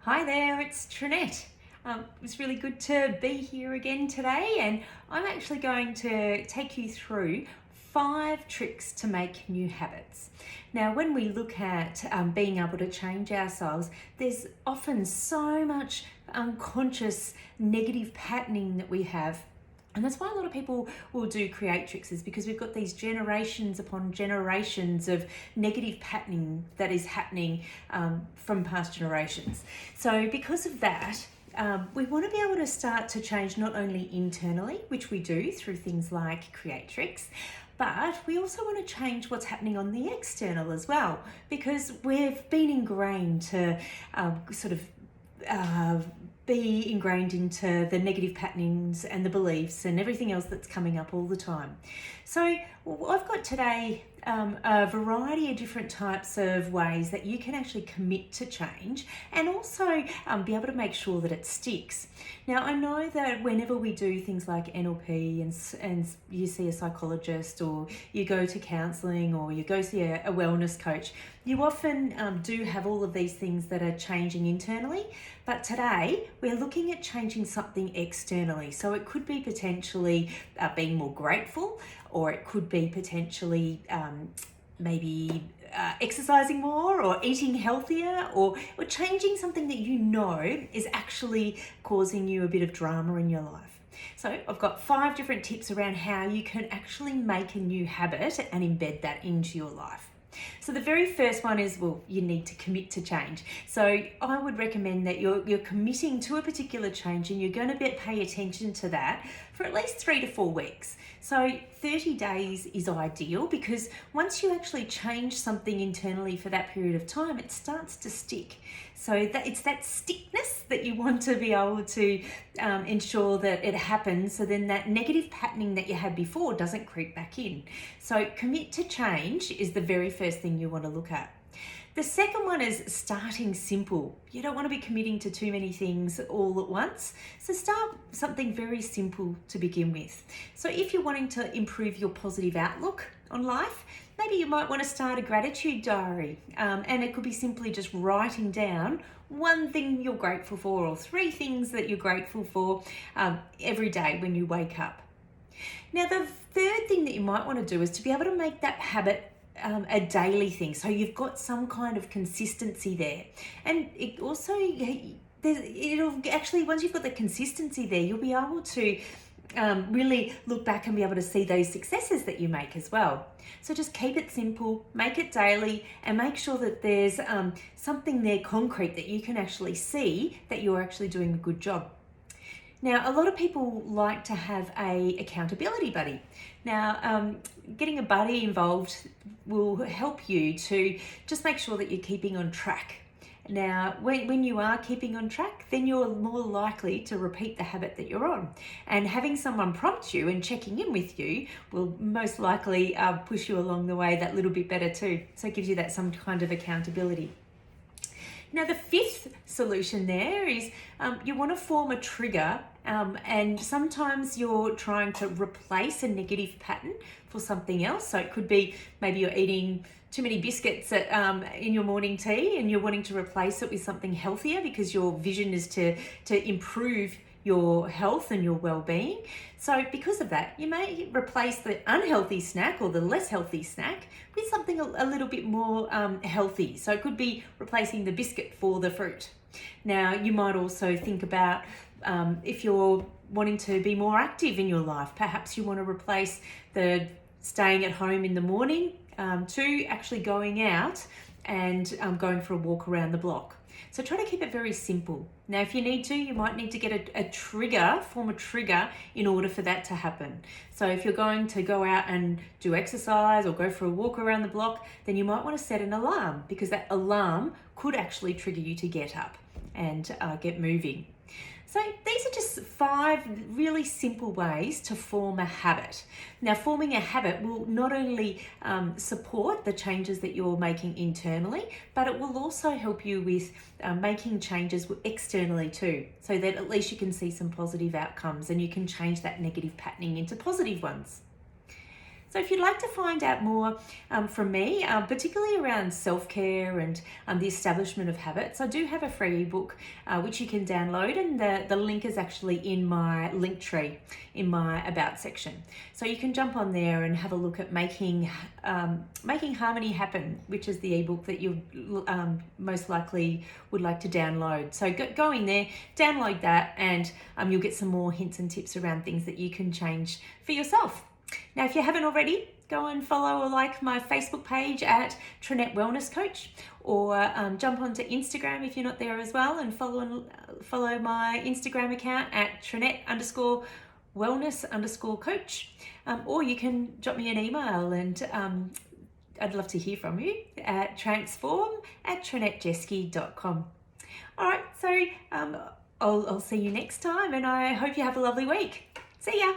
Hi there, it's Trinette. It's really good to be here again today, and I'm actually going to take you through 5 tricks to make new habits. Now, when we look at being able to change ourselves, there's often so much unconscious negative patterning that we have. And that's why a lot of people will do creatrix, is because we've got these generations upon generations of negative patterning that is happening from past generations. So because of that, we want to be able to start to change not only internally, which we do through things like creatrix, but we also want to change what's happening on the external as well, because we've been ingrained to be ingrained into the negative patterns and the beliefs and everything else that's coming up all the time. So I've got today a variety of different types of ways that you can actually commit to change and also be able to make sure that it sticks. Now, I know that whenever we do things like NLP and you see a psychologist, or you go to counselling, or you go see a wellness coach, you often do have all of these things that are changing internally. But today we're looking at changing something externally. So it could be potentially being more grateful, or it could be potentially maybe exercising more, or eating healthier, or changing something that you know is actually causing you a bit of drama in your life. So I've got 5 different tips around how you can actually make a new habit and embed that into your life. So the very first one is, you need to commit to change. So I would recommend that you're committing to a particular change, and you're going to pay attention to that for at least 3 to 4 weeks. So 30 days is ideal, because once you actually change something internally for that period of time, it starts to stick. So that it's that stickness that you want to be able to ensure that it happens, so then that negative patterning that you had before doesn't creep back in. So commit to change is the very first thing you want to look at. The second one is starting simple. You don't want to be committing to too many things all at once. So start something very simple to begin with. So if you're wanting to improve your positive outlook on life, maybe you might want to start a gratitude diary. And it could be simply just writing down one thing you're grateful for, or 3 things that you're grateful for every day when you wake up. Now, the third thing that you might want to do is to be able to make that habit a daily thing, so you've got some kind of consistency there. And it also, it'll actually, once you've got the consistency there, you'll be able to really look back and be able to see those successes that you make as well. So just keep it simple, make it daily, and make sure that there's something there concrete that you can actually see that you're actually doing a good job. Now, a lot of people like to have a accountability buddy. Now, getting a buddy involved will help you to just make sure that you're keeping on track. Now, when you are keeping on track, then you're more likely to repeat the habit that you're on. And having someone prompt you and checking in with you will most likely push you along the way that little bit better too. So it gives you that some kind of accountability. Now, the 5th solution there is you want to form a trigger, and sometimes you're trying to replace a negative pattern for something else. So it could be maybe you're eating too many biscuits in your morning tea, and you're wanting to replace it with something healthier because your vision is to improve your health and your well-being. So because of that, you may replace the unhealthy snack or the less healthy snack with something a little bit more healthy. So it could be replacing the biscuit for the fruit. Now, you might also think about if you're wanting to be more active in your life, perhaps you want to replace the staying at home in the morning to actually going out and going for a walk around the block. So try to keep it very simple. Now, if you need to, you might need to get a trigger, form a trigger in order for that to happen. So if you're going to go out and do exercise or go for a walk around the block, then you might want to set an alarm, because that alarm could actually trigger you to get up and get moving. So these are just 5 really simple ways to form a habit. Now, forming a habit will not only support the changes that you're making internally, but it will also help you with making changes externally too, so that at least you can see some positive outcomes and you can change that negative patterning into positive ones. So if you'd like to find out more from me, particularly around self-care and the establishment of habits, I do have a free ebook which you can download, and the link is actually in my link tree in my About section. So you can jump on there and have a look at making harmony happen, which is the ebook that you most likely would like to download. So go in there, download that, and you'll get some more hints and tips around things that you can change for yourself. Now, if you haven't already, go and follow or like my Facebook page at Trinette Wellness Coach, or jump onto Instagram if you're not there as well, and follow my Instagram account at Trinette_wellness_coach, or you can drop me an email, and I'd love to hear from you at transform@trinettejeski.com. All right, so I'll see you next time, and I hope you have a lovely week. See ya.